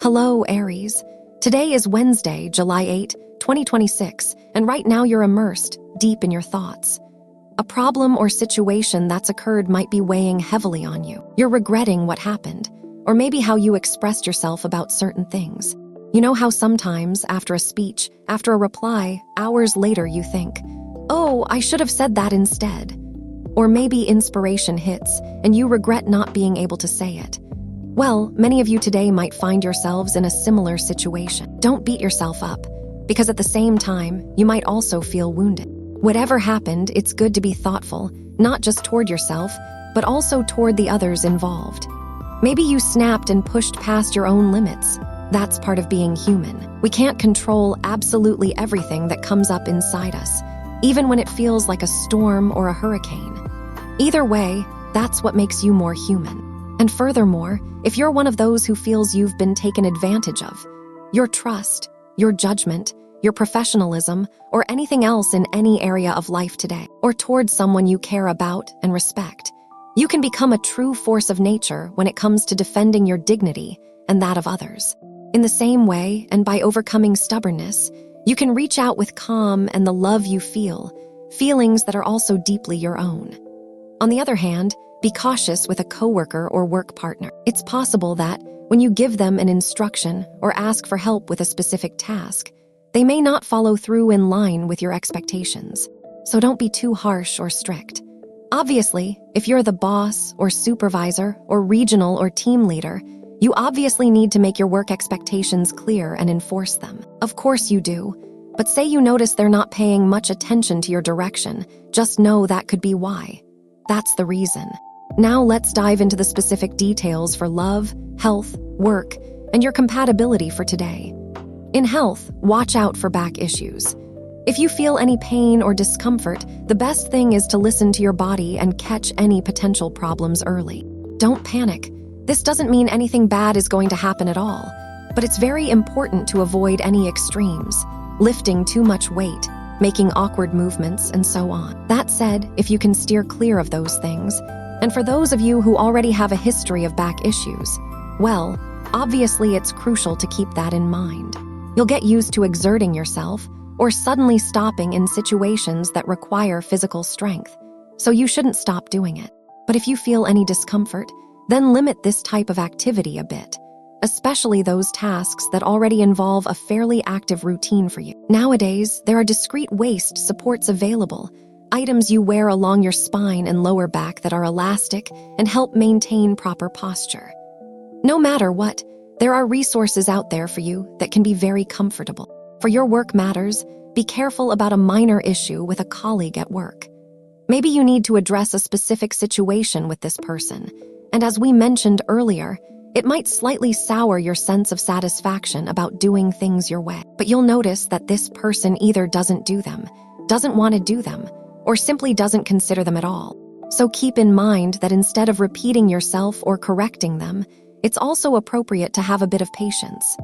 Hello, Aries. Today is Wednesday, July 8, 2026, and right now you're immersed deep in your thoughts. A problem or situation that's occurred might be weighing heavily on you. You're regretting what happened, or maybe how you expressed yourself about certain things. You know how sometimes, after a speech, after a reply, hours later you think, "Oh, I should have said that instead." Or maybe inspiration hits, and you regret not being able to say it. Well, many of you today might find yourselves in a similar situation. Don't beat yourself up, because at the same time, you might also feel wounded. Whatever happened, it's good to be thoughtful, not just toward yourself, but also toward the others involved. Maybe you snapped and pushed past your own limits. That's part of being human. We can't control absolutely everything that comes up inside us, even when it feels like a storm or a hurricane. Either way, that's what makes you more human. And furthermore, if you're one of those who feels you've been taken advantage of, your trust, your judgment, your professionalism, or anything else in any area of life today, or towards someone you care about and respect, you can become a true force of nature when it comes to defending your dignity and that of others. In the same way, and by overcoming stubbornness, you can reach out with calm and the love you feel, feelings that are also deeply your own. On the other hand, be cautious with a coworker or work partner. It's possible that, when you give them an instruction or ask for help with a specific task, they may not follow through in line with your expectations. So don't be too harsh or strict. Obviously, if you're the boss or supervisor or regional or team leader, you obviously need to make your work expectations clear and enforce them. Of course you do, but say you notice they're not paying much attention to your direction, just know that could be why. That's the reason. Now let's dive into the specific details for love, health, work, and your compatibility for today. In health, watch out for back issues. If you feel any pain or discomfort, the best thing is to listen to your body and catch any potential problems early. Don't panic. This doesn't mean anything bad is going to happen at all, but it's very important to avoid any extremes, lifting too much weight, making awkward movements, and so on. That said, if you can steer clear of those things, and for those of you who already have a history of back issues, well, obviously it's crucial to keep that in mind. You'll get used to exerting yourself or suddenly stopping in situations that require physical strength, so you shouldn't stop doing it. But if you feel any discomfort, then limit this type of activity a bit, especially those tasks that already involve a fairly active routine for you. Nowadays, there are discrete waist supports available, items you wear along your spine and lower back that are elastic and help maintain proper posture. No matter what, there are resources out there for you that can be very comfortable. For your work matters, be careful about a minor issue with a colleague at work. Maybe you need to address a specific situation with this person, and as we mentioned earlier, it might slightly sour your sense of satisfaction about doing things your way. But you'll notice that this person either doesn't do them, doesn't want to do them, or simply doesn't consider them at all. So keep in mind that instead of repeating yourself or correcting them, it's also appropriate to have a bit of patience.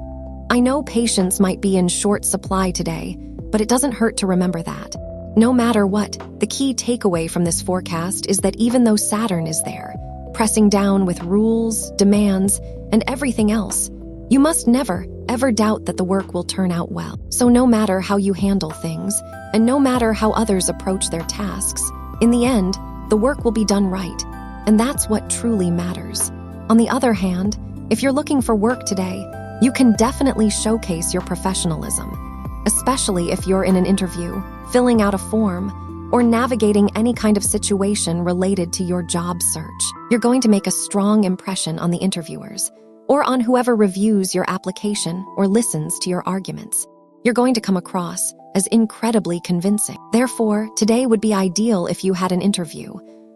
I know patience might be in short supply today, but it doesn't hurt to remember that. No matter what, the key takeaway from this forecast is that even though Saturn is there, pressing down with rules, demands, and everything else, you must never, ever doubt that the work will turn out well. So no matter how you handle things, and no matter how others approach their tasks, in the end, the work will be done right, and that's what truly matters. On the other hand, if you're looking for work today, you can definitely showcase your professionalism, especially if you're in an interview, filling out a form, or navigating any kind of situation related to your job search. You're going to make a strong impression on the interviewers, or on whoever reviews your application or listens to your arguments. You're going to come across as incredibly convincing. Therefore, today would be ideal if you had an interview,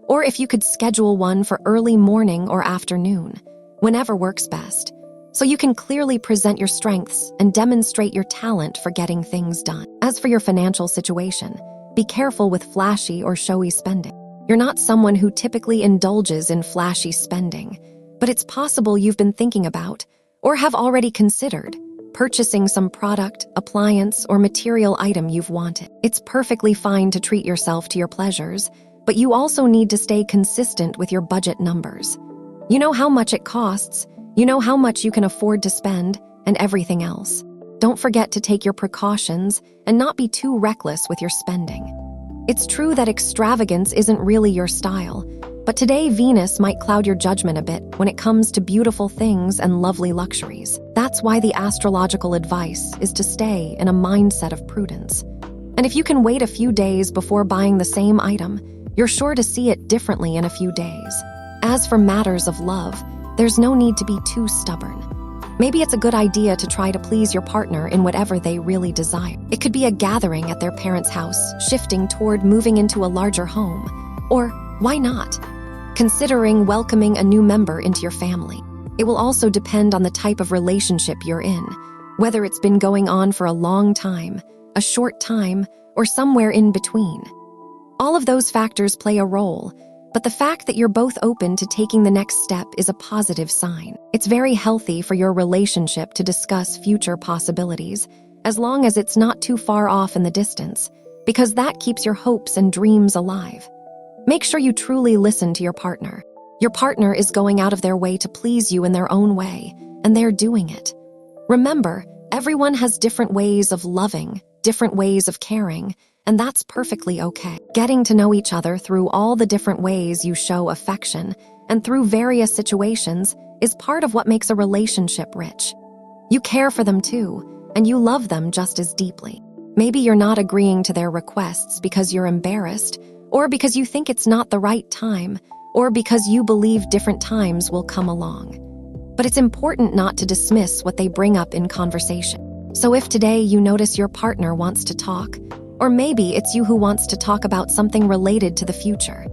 or if you could schedule one for early morning or afternoon, whenever works best, so you can clearly present your strengths and demonstrate your talent for getting things done. As for your financial situation, be careful with flashy or showy spending. You're not someone who typically indulges in flashy spending, but it's possible you've been thinking about, or have already considered, purchasing some product, appliance, or material item you've wanted. It's perfectly fine to treat yourself to your pleasures, but you also need to stay consistent with your budget numbers. You know how much it costs, you know how much you can afford to spend, and everything else. Don't forget to take your precautions and not be too reckless with your spending. It's true that extravagance isn't really your style, but today Venus might cloud your judgment a bit when it comes to beautiful things and lovely luxuries. That's why the astrological advice is to stay in a mindset of prudence. And if you can wait a few days before buying the same item, you're sure to see it differently in a few days. As for matters of love, there's no need to be too stubborn. Maybe it's a good idea to try to please your partner in whatever they really desire. It could be a gathering at their parents' house, shifting toward moving into a larger home. Or, why not? Considering welcoming a new member into your family. It will also depend on the type of relationship you're in, whether it's been going on for a long time, a short time, or somewhere in between. All of those factors play a role, but the fact that you're both open to taking the next step is a positive sign. It's very healthy for your relationship to discuss future possibilities, as long as it's not too far off in the distance, because that keeps your hopes and dreams alive. Make sure you truly listen to your partner. Your partner is going out of their way to please you in their own way, and they're doing it. Remember, everyone has different ways of loving, different ways of caring, and that's perfectly okay. Getting to know each other through all the different ways you show affection and through various situations is part of what makes a relationship rich. You care for them too, and you love them just as deeply. Maybe you're not agreeing to their requests because you're embarrassed, or because you think it's not the right time, or because you believe different times will come along. But it's important not to dismiss what they bring up in conversation. So if today you notice your partner wants to talk, or maybe it's you who wants to talk about something related to the future,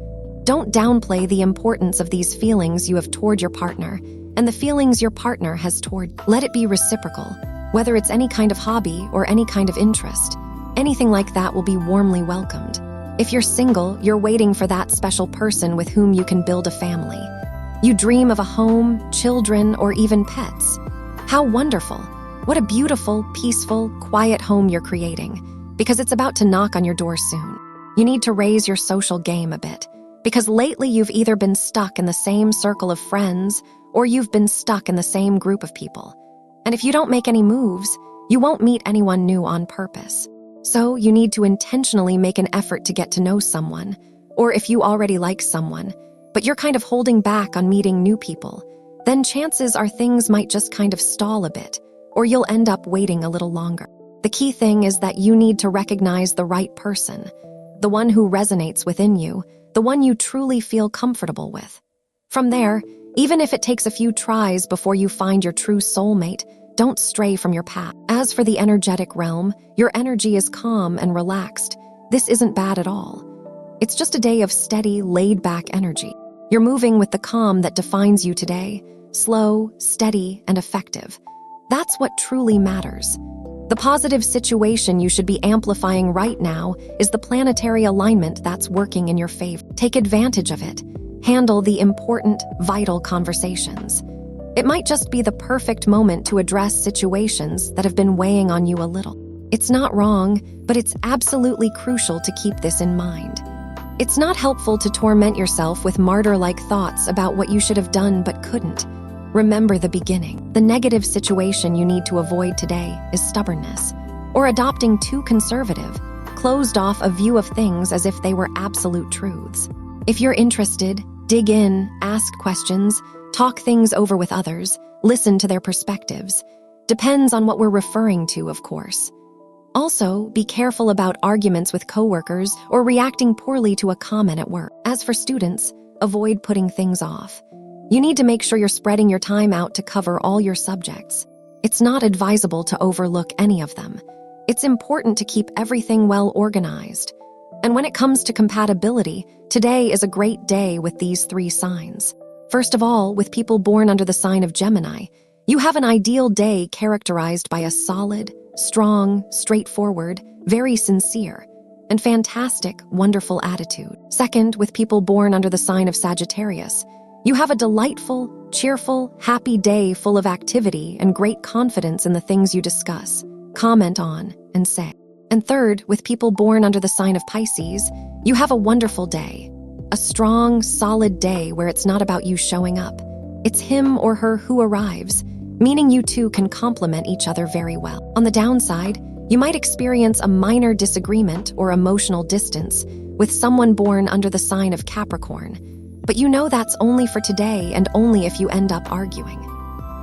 don't downplay the importance of these feelings you have toward your partner and the feelings your partner has toward you. Let it be reciprocal, whether it's any kind of hobby or any kind of interest. Anything like that will be warmly welcomed. If you're single, you're waiting for that special person with whom you can build a family. You dream of a home, children, or even pets. How wonderful! What a beautiful, peaceful, quiet home you're creating, because it's about to knock on your door soon. You need to raise your social game a bit, because lately you've either been stuck in the same circle of friends or you've been stuck in the same group of people. And if you don't make any moves, you won't meet anyone new on purpose. So you need to intentionally make an effort to get to know someone, or if you already like someone, but you're kind of holding back on meeting new people, then chances are things might just kind of stall a bit, or you'll end up waiting a little longer. The key thing is that you need to recognize the right person, the one who resonates within you, the one you truly feel comfortable with. From there, even if it takes a few tries before you find your true soulmate, don't stray from your path. As for the energetic realm, your energy is calm and relaxed. This isn't bad at all. It's just a day of steady, laid-back energy. You're moving with the calm that defines you today, slow, steady, and effective. That's what truly matters. The positive situation you should be amplifying right now is the planetary alignment that's working in your favor. Take advantage of it. Handle the important, vital conversations. It might just be the perfect moment to address situations that have been weighing on you a little. It's not wrong, but it's absolutely crucial to keep this in mind. It's not helpful to torment yourself with martyr-like thoughts about what you should have done but couldn't. Remember the beginning. The negative situation you need to avoid today is stubbornness, or adopting too conservative, closed off a view of things as if they were absolute truths. If you're interested, dig in, ask questions, talk things over with others, listen to their perspectives. Depends on what we're referring to, of course. Also, be careful about arguments with coworkers or reacting poorly to a comment at work. As for students, avoid putting things off. You need to make sure you're spreading your time out to cover all your subjects. It's not advisable to overlook any of them. It's important to keep everything well organized. And when it comes to compatibility, today is a great day with these 3 signs. First of all, with people born under the sign of Gemini, you have an ideal day characterized by a solid, strong, straightforward, very sincere, and fantastic, wonderful attitude. Second, with people born under the sign of Sagittarius, you have a delightful, cheerful, happy day full of activity and great confidence in the things you discuss, comment on, and say. And third, with people born under the sign of Pisces, you have a wonderful day. A strong, solid day where it's not about you showing up. It's him or her who arrives, meaning you two can complement each other very well. On the downside, you might experience a minor disagreement or emotional distance with someone born under the sign of Capricorn, but you know that's only for today and only if you end up arguing.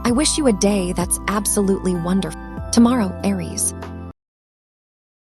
I wish you a day that's absolutely wonderful. Tomorrow, Aries.